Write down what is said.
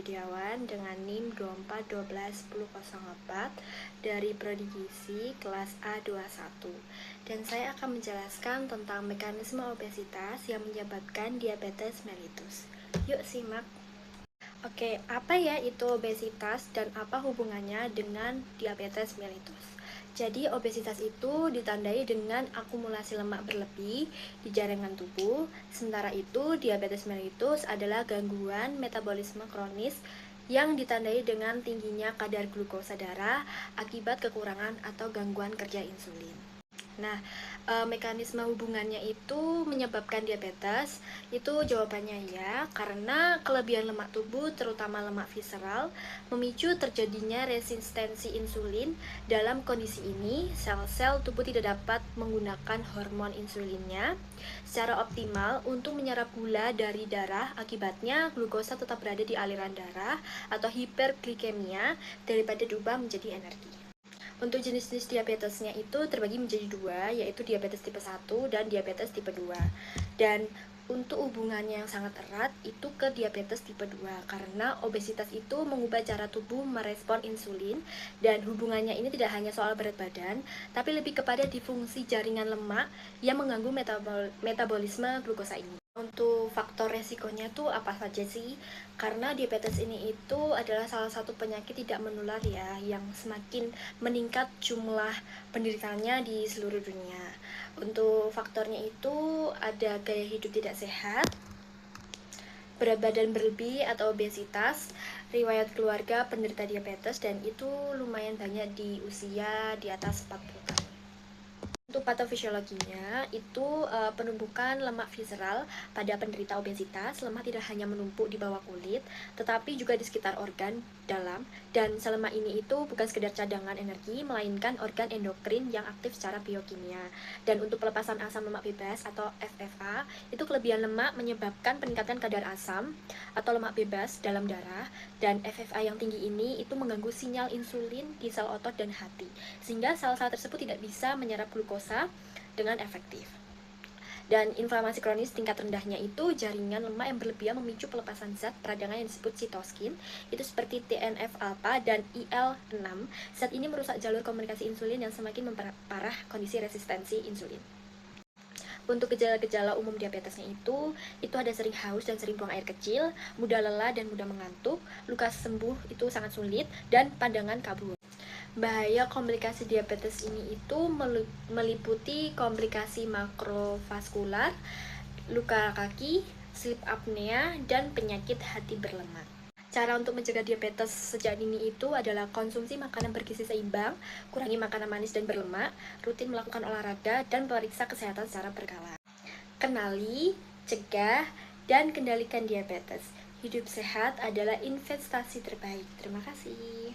Widiawan dengan NIM 24121004 dari Prodi Gizi kelas A21. Dan saya akan menjelaskan tentang mekanisme obesitas yang menyebabkan diabetes mellitus. Yuk simak. Oke, apa ya itu obesitas dan apa hubungannya dengan diabetes mellitus? Jadi, obesitas itu ditandai dengan akumulasi lemak berlebih di jaringan tubuh. Sementara itu, diabetes mellitus adalah gangguan metabolisme kronis yang ditandai dengan tingginya kadar glukosa darah akibat kekurangan atau gangguan kerja insulin. Nah, mekanisme hubungannya itu menyebabkan diabetes, itu jawabannya ya, karena kelebihan lemak tubuh, terutama lemak visceral, memicu terjadinya resistensi insulin. Dalam kondisi ini, sel-sel tubuh tidak dapat menggunakan hormon insulinnya secara optimal untuk menyerap gula dari darah. Akibatnya, glukosa tetap berada di aliran darah atau hiperglikemia daripada diubah menjadi energi. Untuk jenis-jenis diabetesnya itu terbagi menjadi dua, yaitu diabetes tipe 1 dan diabetes tipe 2. Dan untuk hubungannya yang sangat erat itu ke diabetes tipe 2, karena obesitas itu mengubah cara tubuh merespon insulin, dan hubungannya ini tidak hanya soal berat badan, tapi lebih kepada difungsi jaringan lemak yang mengganggu metabolisme glukosa ini. Untuk faktor resikonya tuh apa saja sih? Karena diabetes ini itu adalah salah satu penyakit tidak menular ya, yang semakin meningkat jumlah penderitanya di seluruh dunia. Untuk faktornya itu ada gaya hidup tidak sehat, berat badan berlebih atau obesitas, riwayat keluarga penderita diabetes, dan itu lumayan banyak di usia di atas 40 tahun. Untuk patofisiologinya itu penumpukan lemak visceral pada penderita obesitas. Lemak tidak hanya menumpuk di bawah kulit, tetapi juga di sekitar organ dalam, dan selemak ini itu bukan sekedar cadangan energi, melainkan organ endokrin yang aktif secara biokimia. Dan untuk pelepasan asam lemak bebas atau FFA, itu kelebihan lemak menyebabkan peningkatan kadar asam atau lemak bebas dalam darah, dan FFA yang tinggi ini itu mengganggu sinyal insulin di sel otot dan hati, sehingga sel-sel tersebut tidak bisa menyerap glukosa dengan efektif. Dan inflamasi kronis tingkat rendahnya itu jaringan lemak yang berlebihan memicu pelepasan zat peradangan yang disebut sitoskin, itu seperti TNF-alpha dan IL-6. Zat ini merusak jalur komunikasi insulin yang semakin memperparah kondisi resistensi insulin. Untuk gejala-gejala umum diabetesnya itu ada sering haus dan sering buang air kecil, mudah lelah dan mudah mengantuk, luka sembuh itu sangat sulit, dan pandangan kabur. Bahaya komplikasi diabetes ini itu meliputi komplikasi makrovaskular, luka kaki, sleep apnea, dan penyakit hati berlemak. Cara untuk mencegah diabetes sejak dini itu adalah konsumsi makanan bergizi seimbang, kurangi makanan manis dan berlemak, rutin melakukan olahraga, dan periksa kesehatan secara berkala. Kenali, cegah, dan kendalikan diabetes. Hidup sehat adalah investasi terbaik. Terima kasih.